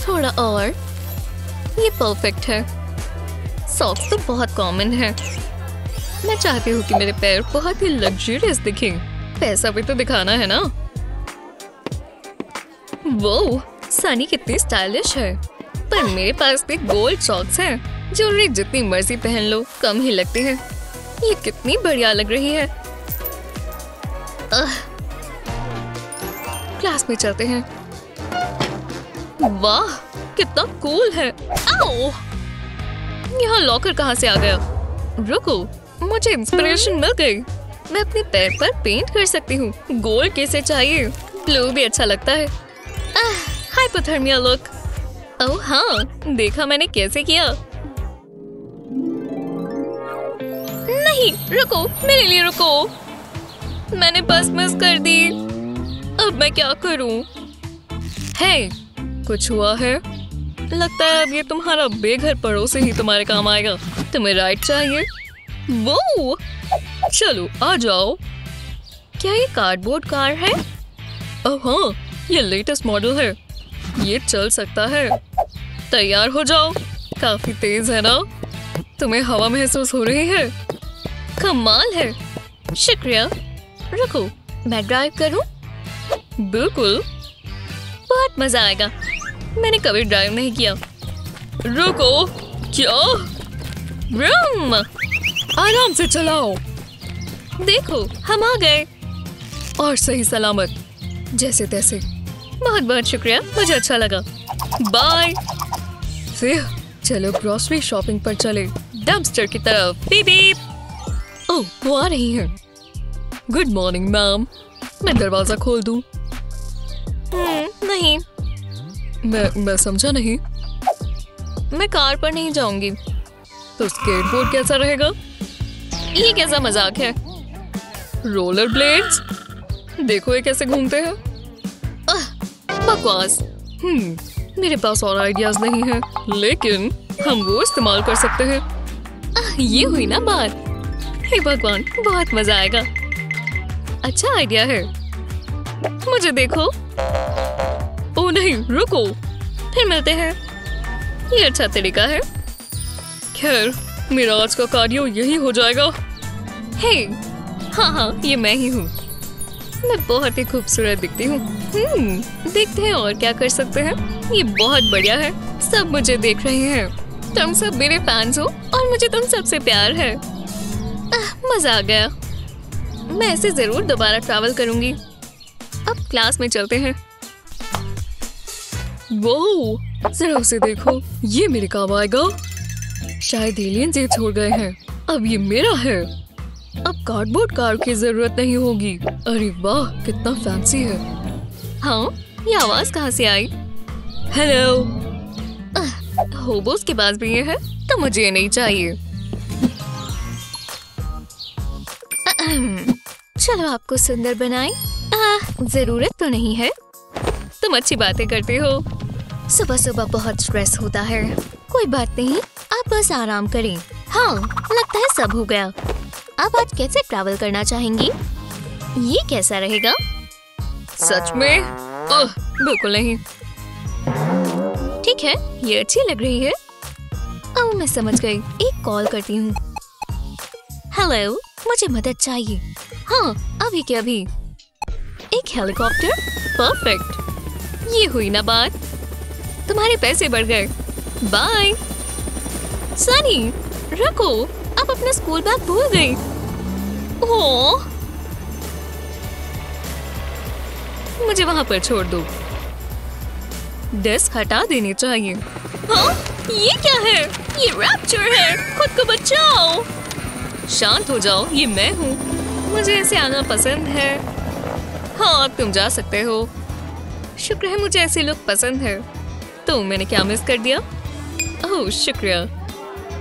थोड़ा और। ये परफेक्ट है। सॉक्स तो बहुत कॉमन है। मैं चाहती हूँ कि मेरे पैर बहुत ही लग्जरियस दिखें। पैसा भी तो दिखाना है ना। वो सनी कितनी स्टाइलिश है। पर मेरे पास भी गोल्ड सॉक्स हैं। ज्वेलरी जितनी मर्जी पहन लो कम ही लगती है। ये कितनी बढ़िया लग रही है। क्लास में चलते हैं। वाह कितना कूल है। आओ! यहाँ लॉकर कहाँ से आ गया? रुको, मुझे इंस्पिरेशन मिल गई। मैं अपने पैर पर पेंट कर सकती हूँ। गोल्ड कैसे चाहिए? ब्लू भी अच्छा लगता है। Hypothermia look. ओह हाँ, देखा मैंने कैसे किया। नहीं रुको, मेरे लिए रुको। मैंने बस मिस कर दी। अब मैं क्या करूं? हे, कुछ हुआ है? लगता है अब ये तुम्हारा बेघर पड़ोसी ही तुम्हारे काम आएगा। तुम्हें राइड चाहिए? वो चलो आ जाओ। क्या ये कार्डबोर्ड कार है? ओह हाँ, ये लेटेस्ट मॉडल है। ये चल सकता है। तैयार हो जाओ। काफी तेज है ना? तुम्हें हवा महसूस हो रही है? कमाल है। शुक्रिया। रुको, मैं ड्राइव करूं? बिल्कुल, बहुत मजा आएगा। मैंने कभी ड्राइव नहीं किया। रुको, क्या? ब्रूम! आराम से चलाओ। देखो, हम आ गए। और सही सलामत, जैसे तैसे। बहुत बहुत शुक्रिया, मुझे अच्छा लगा। बाय। फिर चलो ग्रोसरी शॉपिंग पर चले। डंपस्टर की तरफ। Beep beep. ओह, वो आ रही है। Good morning ma'am. मैं दरवाजा खोल दूं? नहीं। मैं समझा नहीं। मैं कार पर नहीं जाऊंगी। तो स्केटबोर्ड कैसा रहेगा? ये कैसा मजाक है? Roller blades? देखो ये कैसे घूमते हैं। बकवास। मेरे पास और आइडियाज नहीं है, लेकिन हम वो इस्तेमाल कर सकते हैं। ये हुई ना बात। हे भगवान, बहुत मजा आएगा। अच्छा आइडिया है। मुझे देखो। ओह नहीं, रुको, फिर मिलते हैं। ये अच्छा तरीका है। खैर, मेरा आज का कार्डियो यही हो जाएगा। हे, हाँ, ये मैं ही हूँ। मैं बहुत ही खूबसूरत दिखती हूँ। देखते हैं और क्या कर सकते हैं। ये बहुत बढ़िया है। सब मुझे देख रहे हैं। तुम सब मेरे फैंस हो और मुझे तुम सबसे प्यार है। मजा आ गया। मैं ऐसे जरूर दोबारा ट्रैवल करूंगी। अब क्लास में चलते हैं। वो जरा उसे देखो, ये मेरे काम आएगा। शायद एलियंस ये छोड़ गए हैं। अब ये मेरा है। अब कार्डबोर्ड कार की जरूरत नहीं होगी। अरे वाह, कितना फैंसी है। हाँ, ये आवाज कहाँ से आई? हेलो। होबोस के पास भी ये है, तो मुझे ये नहीं चाहिए। चलो आपको सुंदर बनाएं। जरूरत तो नहीं है। तुम अच्छी बातें करते हो। सुबह सुबह बहुत स्ट्रेस होता है। कोई बात नहीं, आप बस आराम करें। हाँ, लगता है सब हो गया। अब आज कैसे ट्रैवल करना चाहेंगी? ये कैसा रहेगा? सच में? बिल्कुल नहीं। ठीक है, ये अच्छी लग रही है। ओह, मैं समझ गई। एक कॉल करती हूँ। हेलो, मुझे मदद चाहिए। हाँ, अभी के अभी। एक हेलीकॉप्टर? परफेक्ट। ये हुई ना बात। तुम्हारे पैसे बढ़ गए। बाय। सनी, रखो, आप अपना स्कूल बैग भूल गई। ओह, मुझे वहां पर छोड़ दो। डेस्क हटा देनी चाहिए। हाँ, ये क्या है? ये रैप्चर है। खुद को बचाओ। शांत हो जाओ, ये मैं हूँ। मुझे ऐसे आना पसंद है। हाँ, तुम जा सकते हो। शुक्र है मुझे ऐसे लोग पसंद है। तो मैंने क्या मिस कर दिया? ओह, शुक्रिया।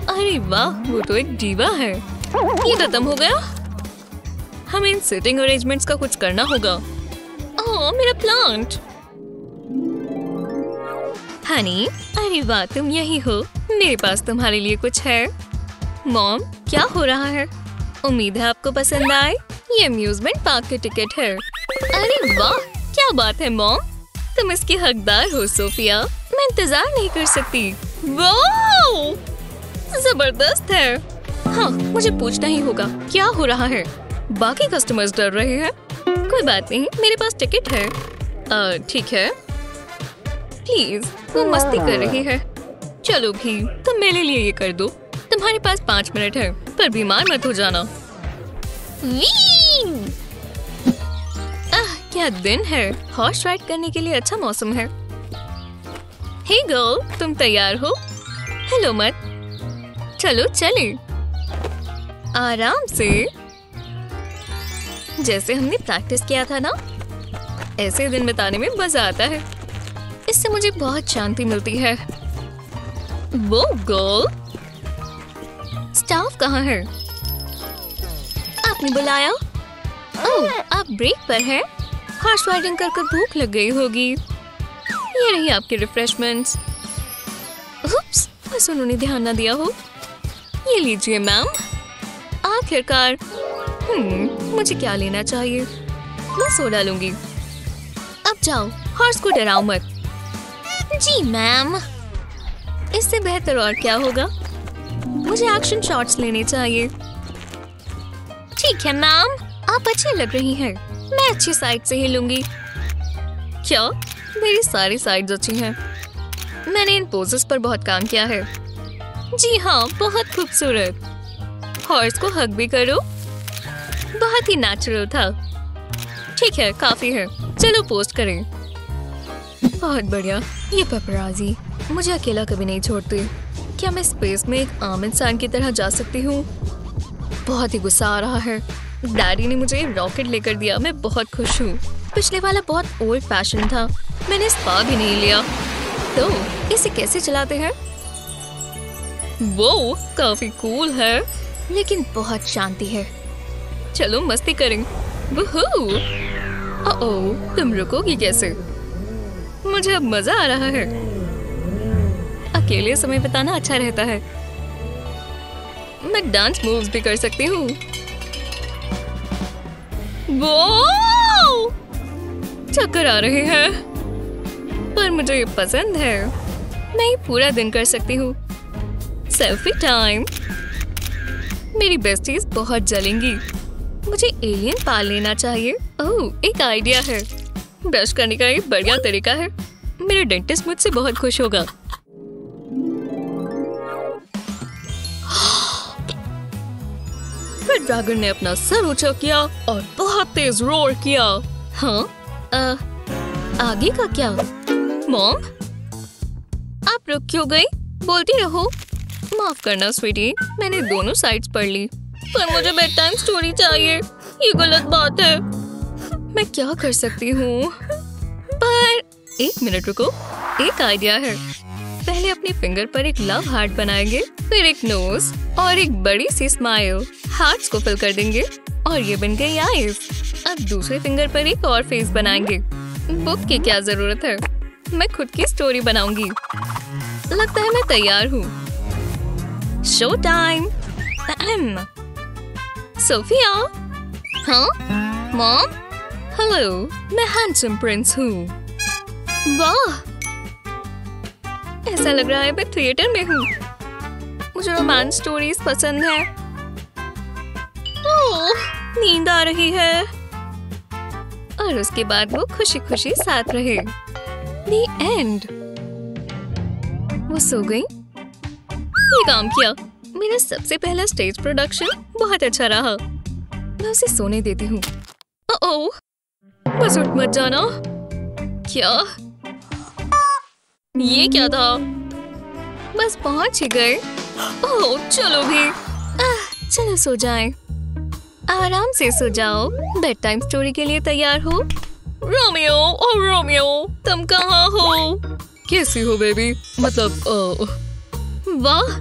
अरे वाह, वो तो एक डीवा है। ये खत्म हो गया। हमें इन सिटिंग अरेंजमेंट्स का कुछ करना होगा। ओह, मेरा प्लांट। हनी, अरे वाह, तुम यही हो। मेरे पास तुम्हारे लिए कुछ है। मॉम, क्या हो रहा है? उम्मीद है आपको पसंद आए। ये अम्यूजमेंट पार्क के टिकट है। अरे वाह, क्या बात है मॉम, तुम इसकी हकदार हो सोफिया। मैं इंतजार नहीं कर सकती। वाओ! जबरदस्त है। हाँ, मुझे पूछना ही होगा क्या हो रहा है। बाकी कस्टमर्स डर रहे हैं। कोई बात नहीं, मेरे पास टिकट है। ठीक है। प्लीज, वो मस्ती कर रही है। चलो भी, तुम मेरे लिए ये कर दो। तुम्हारे पास 5 मिनट है, पर बीमार मत हो जाना। क्या दिन है। हॉर्स राइड करने के लिए अच्छा मौसम है। हे गर्ल, तुम तैयार हो? हेलो मत। चलो चले। आराम से, जैसे हमने प्रैक्टिस किया था ना। ऐसे दिन बिताने में मजा आता है। इससे मुझे बहुत शांति मिलती है। वो गर्ल, स्टाफ कहाँ है? आपने बुलाया? ओह, आप ब्रेक पर हैं? हॉर्स राइडिंग कर भूख लग गई होगी। ये रही आपकी रिफ्रेशमेंट्स। उप्स, बस उन्होंने ध्यान न दिया हो। ये लीजिए मैम। आखिरकार। मुझे क्या लेना चाहिए? मैं सोडा लूंगी। अब जाओ, हॉर्स को डराओ मत। जी मैम। इससे बेहतर और क्या होगा? मुझे एक्शन शॉट्स लेने चाहिए। ठीक है मैम, आप अच्छी लग रही हैं। मैं अच्छी साइड से ही लूंगी। क्या? मेरी सारी साइड्स अच्छी हैं। मैंने इन पोजेस पर बहुत काम किया है। जी हाँ, बहुत खूबसूरत। हॉर्स को हग भी करो। बहुत ही नेचुरल था। ठीक है, काफी है। चलो पोस्ट करें। बहुत बढ़िया। ये पेपराजी मुझे अकेला कभी नहीं छोड़ती। क्या मैं स्पेस में एक आम इंसान की तरह जा सकती हूँ? बहुत ही गुस्सा आ रहा है। डैडी ने मुझे रॉकेट लेकर दिया। मैं बहुत खुश हूँ। पिछले वाला बहुत ओल्ड फैशन था। मैंने स्पा भी नहीं लिया। तो इसे कैसे चलाते हैं? वो काफी कूल है, लेकिन बहुत शांति है। चलो मस्ती करें। ओह, तुम रुकोगी कैसे? मुझे अब मजा आ रहा है। अकेले समय बिताना अच्छा रहता है। मैं डांस मूव्स भी कर सकती हूँ। वो चक्कर आ रहे हैं, पर मुझे ये पसंद है। मैं ये पूरा दिन कर सकती हूँ। Selfie time. मेरी बेस्टीज बहुत जलेंगी। मुझे एलियन पाल लेना चाहिए। ओह, एक आइडिया है। ब्रश करने का एक बढ़िया तरीका है। मेरे डेंटिस्ट मुझसे बहुत खुश होगा। फिर ड्रैगन ने अपना सर ऊंचा किया और बहुत तेज रोर किया। हाँ, आगे का क्या? मॉम, आप रुक क्यों गई? बोलती रहो। माफ करना स्वीटी, मैंने दोनों साइड्स पढ़ ली, पर मुझे बेड टाइम स्टोरी चाहिए। ये गलत बात है। मैं क्या कर सकती हूँ? पर 1 मिनट रुको, एक आइडिया है। पहले अपने फिंगर पर एक लव हार्ट बनाएंगे, फिर एक नोज और एक बड़ी सी स्माइल। हार्ट्स को फिल कर देंगे और ये बन गई आईज। अब दूसरे फिंगर पर एक और फेस बनाएंगे। बुक की क्या जरूरत है? मैं खुद की स्टोरी बनाऊंगी। लगता है मैं तैयार हूँ। Show time. सोफिया। हाँ मॉम। हेलो, मैं हैंडसम प्रिंस हूँ। वाह, ऐसा लग रहा है मैं थिएटर में हूँ। मुझे रोमांस स्टोरीज पसंद है। ओह, नींद आ रही है। और उसके बाद वो खुशी खुशी साथ रहे। The end। वो सो गई। ये काम किया। मेरा सबसे पहला स्टेज प्रोडक्शन बहुत अच्छा रहा। मैं उसे सोने देती हूँ। ओह, बस उठ मत जाना। क्या? ये क्या था? बस पहुंच ही गए। ओह, चलो भी। चलो सो जाएं। आराम से सो जाओ। बेड टाइम स्टोरी के लिए तैयार हो? रोमियो, ओ रोमियो, तुम कहाँ हो? कैसी हो बेबी? मतलब वाह,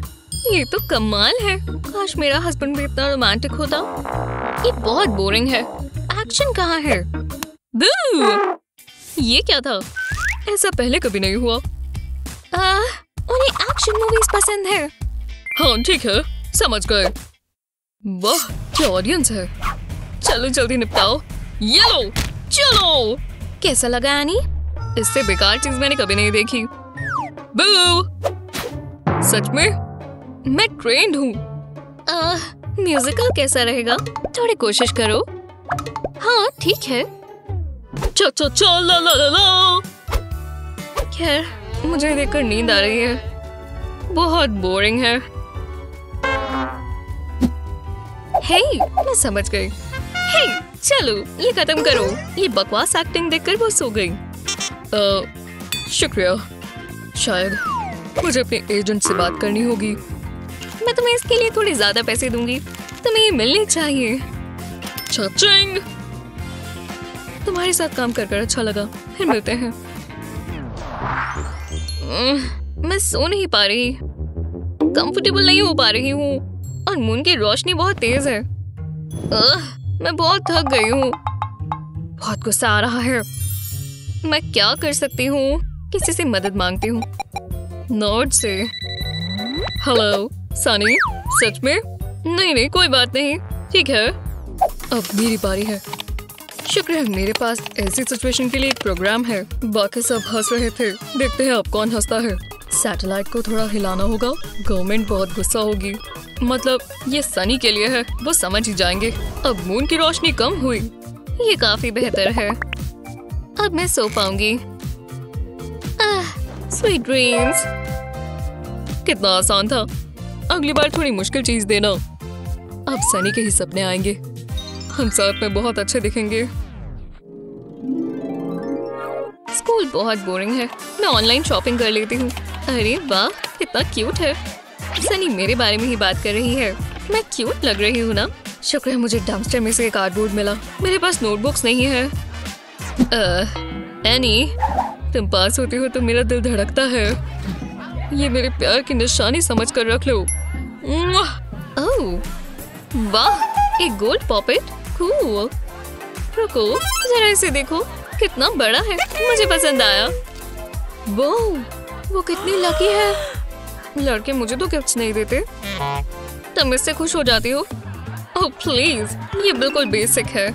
ये तो कमाल है। काश मेरा हस्बैंड भी इतना रोमांटिक होता। ये बहुत बोरिंग है। एक्शन कहाँ है? ये क्या था? ऐसा पहले कभी नहीं हुआ। उन्हें एक्शन मूवीज पसंद है। हाँ ठीक है, समझ गए। वाह, क्या ऑडियंस है। चलो जल्दी निपटाओ। ये लो, चलो। कैसा लगा एनी? इससे बेकार चीज मैंने कभी नहीं देखी। सच में मैं ट्रेंड हूँ। म्यूजिकल कैसा रहेगा? थोड़ी कोशिश करो। हाँ ठीक है। चा चा चा ला ला ला ला। खैर मुझे देखकर नींद आ रही है, बहुत बोरिंग है। हे मैं समझ गई। हे चलो ये खत्म करो। ये बकवास एक्टिंग देखकर वो सो गई। शुक्रिया। शायद मुझे अपने एजेंट से बात करनी होगी। मैं तुम्हें इसके लिए थोड़े ज्यादा पैसे दूंगी, तुम्हें ये मिलने चाहिए। चाचिंग। तुम्हारे साथ काम कर अच्छा लगा, फिर मिलते हैं। मैं सो नहीं पा रही, कंफर्टेबल नहीं हो पा रही हूँ और मून की रोशनी बहुत तेज है। मैं बहुत थक गई हूँ, बहुत गुस्सा आ रहा है। मैं क्या कर सकती हूँ? किसी से मदद मांगती हूँ। नोट से। हेलो सनी। सच में? नहीं कोई बात नहीं, ठीक है। अब मेरी बारी है। शुक्र है मेरे पास ऐसी सिचुएशन के लिए एक प्रोग्राम है। बाकी सब हंस रहे थे, देखते हैं अब कौन हंसता है। सैटेलाइट को थोड़ा हिलाना होगा, गवर्नमेंट बहुत गुस्सा होगी। मतलब ये सनी के लिए है, वो समझ ही जाएंगे। अब मून की रोशनी कम हुई, ये काफी बेहतर है। अब मैं सो पाऊंगी। Sweet dreams. कितना आसान था। अगली बार थोड़ी मुश्किल चीज देना। अब सनी के ही सपने आएंगे, हम साथ में बहुत अच्छे दिखेंगे। स्कूल बहुत बोरिंग है, मैं ऑनलाइन शॉपिंग कर लेती हूँ। अरे वाह कितना क्यूट है। सनी मेरे बारे में ही बात कर रही है, मैं क्यूट लग रही हूँ ना? शुक्र है मुझे डंपस्टर में से एक कार्डबोर्ड मिला। मेरे पास नोटबुक्स नहीं है। एनी तुम पास होती हो तो मेरा दिल धड़कता है। ये मेरे प्यार की निशानी समझ कर रख लो। ओह वाह एक गोल्ड पॉपेट, कूल। रुको जरा इसे देखो, कितना बड़ा है, मुझे पसंद आया। वो कितनी लकी है। लड़के मुझे तो गिफ्ट्स नहीं देते, तुम इससे खुश हो जाती हो? ओह प्लीज, ये बिल्कुल बेसिक है।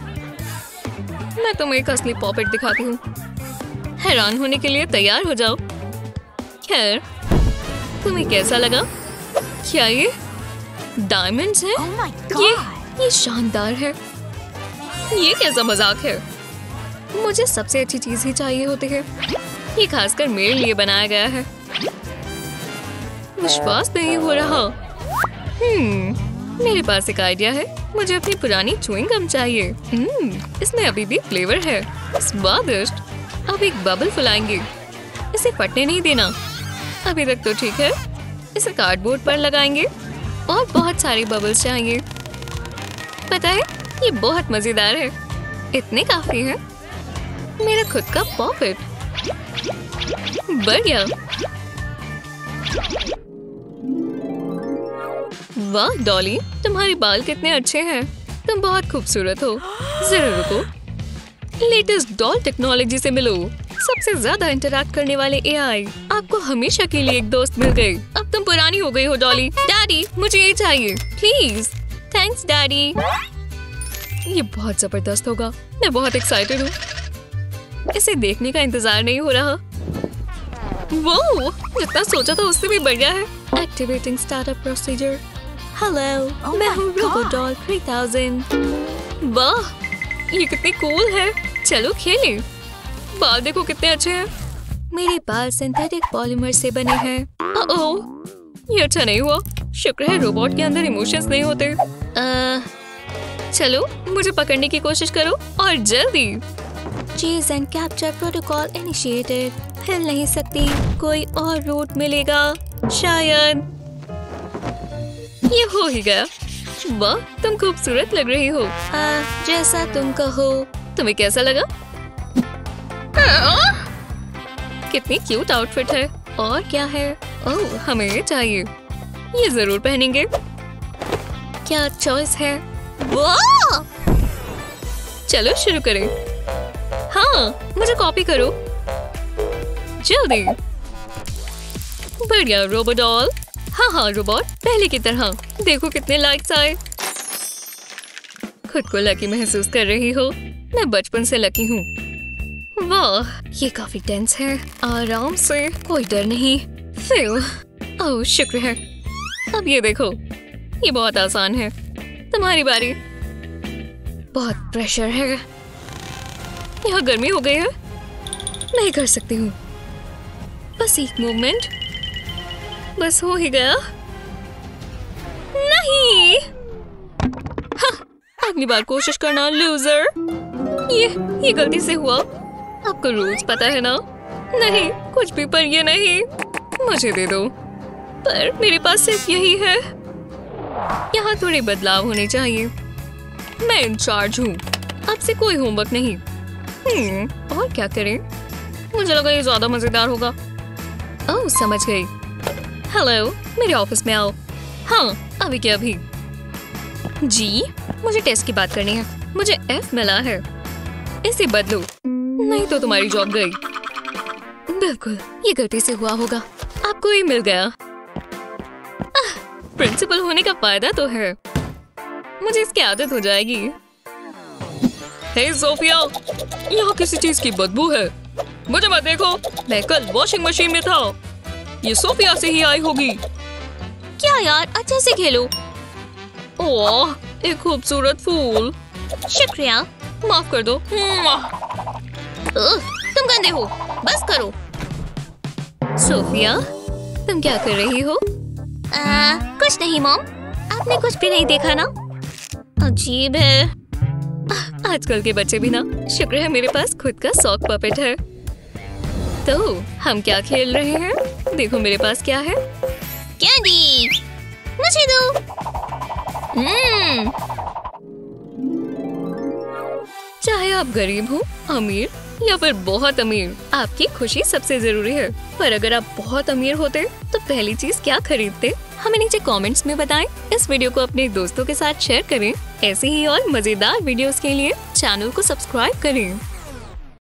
मैं तुम्हें एक असली पॉपेट दिखाती हूँ, हैरान होने के लिए तैयार हो जाओ। खैर तुम्हें कैसा लगा? क्या ये डायमंड्स हैं? ये शानदार है। ये कैसा मजाक है? मुझे सबसे अच्छी चीज ही चाहिए होती है। ये खासकर मेरे लिए बनाया गया है। विश्वास नहीं हो रहा। मेरे पास एक आइडिया है। मुझे अपनी पुरानी च्युइंग गम चाहिए। इसमें अभी भी फ्लेवर है, स्वादिष्ट। अब एक बबल फुलाएंगे, इसे फटने नहीं देना। अभी तक तो ठीक है। इसे कार्डबोर्ड पर लगाएंगे और बहुत सारे बबल्स चाहिए। पता है ये बहुत मजेदार है। इतने काफी है। मेरा खुद का पॉकेट। बढ़िया। वाह डॉली, तुम्हारे बाल कितने अच्छे हैं। तुम बहुत खूबसूरत हो। जरा रुको, लेटेस्ट डॉल टेक्नोलॉजी से मिलो। सबसे ज्यादा इंटरैक्ट करने वाले एआई। आपको हमेशा के लिए एक दोस्त मिल गई। अब तुम पुरानी हो गई हो डॉली। डैडी मुझे ये चाहिए प्लीज। Thanks daddy. ये बहुत जबरदस्त होगा, मैं बहुत एक्साइटेड हूँ। इसे देखने का इंतजार नहीं हो रहा। वो जितना सोचा था उससे भी बढ़िया है। Activating startup procedure. हेलो मैं हूँ रोबोडॉल 3000। वाह ये कितनी कूल है। चलो खेलें। बाल देखो कितने अच्छे हैं। मेरे बाल सिंथेटिक पॉलीमर से बने हैं। ये अच्छा नहीं हुआ। शुक्र है रोबोट के अंदर इमोशंस नहीं होते। चलो मुझे पकड़ने की कोशिश करो और जल्दी। Chase and capture protocol initiated. हिल नहीं सकती, कोई और रूट मिलेगा शायद। ये हो ही गया। वाह तुम खूबसूरत लग रही हो। जैसा तुम कहो। तुम्हें कैसा लगा? कितनी क्यूट आउटफिट है। और क्या है? ओह हमें ये चाहिए, ये जरूर पहनेंगे। क्या चॉइस है? वाह चलो शुरू करें। हाँ मुझे कॉपी करो जल्दी। बढ़िया रोबोडॉल। हाँ रोबोट पहले की तरह। देखो कितने लाइक्स आए। खुद को लकी महसूस कर रही हो? मैं बचपन से लकी हूँ। वाह ये काफी टेंस है। आराम से, कोई डर नहीं। ओह शुक्र है। अब ये देखो, ये बहुत आसान है। तुम्हारी बारी। बहुत प्रेशर है। यहाँ गर्मी हो गई है। नहीं कर सकती हूँ। बस एक मूवमेंट। बस हो ही गया। नहीं। हाँ, अगली बार कोशिश करना लूजर। ये गलती से हुआ। आपको रूल्स पता है ना? नहीं कुछ भी, पर ये नहीं। मुझे दे दो। पर मेरे पास सिर्फ यही है। यहाँ थोड़े बदलाव होने चाहिए। मैं इंचार्ज हूँ। अब से कोई होमवर्क नहीं। और क्या करें? मुझे लगा ये ज्यादा मजेदार होगा। ओह समझ गई। हेलो, मेरे ऑफिस में आओ। हाँ अभी क्या अभी। जी मुझे टेस्ट की बात करनी है। मुझे F मिला है। इसे बदलो, नहीं तो तुम्हारी जॉब गई। बिल्कुल, ये गलती से हुआ होगा। आपको ये मिल गया। प्रिंसिपल होने का फायदा तो है। मुझे इसकी आदत हो जाएगी। हे सोफिया, यहाँ किसी चीज की बदबू है। मुझे मत देखो, मैं कल वॉशिंग मशीन में था। ये सोफिया से ही आई होगी। क्या यार, अच्छे से खेलो। ओह, एक खूबसूरत फूल। शुक्रिया। माफ कर दो। तुम गंदे हो, बस करो। सोफिया, तुम क्या कर रही हो? कुछ नहीं मॉम, आपने कुछ भी नहीं देखा ना? अजीब है। आजकल के बच्चे भी ना। शुक्र है मेरे पास खुद का सॉक पपेट है। तो हम क्या खेल रहे हैं? देखो मेरे पास क्या है। कैंडी, मुझे दो। चाहे आप गरीब हो, अमीर या फिर बहुत अमीर, आपकी खुशी सबसे जरूरी है। पर अगर आप बहुत अमीर होते तो पहली चीज क्या खरीदते? हमें नीचे कमेंट्स में बताएं। इस वीडियो को अपने दोस्तों के साथ शेयर करें। ऐसे ही और मजेदार वीडियोस के लिए चैनल को सब्सक्राइब करें।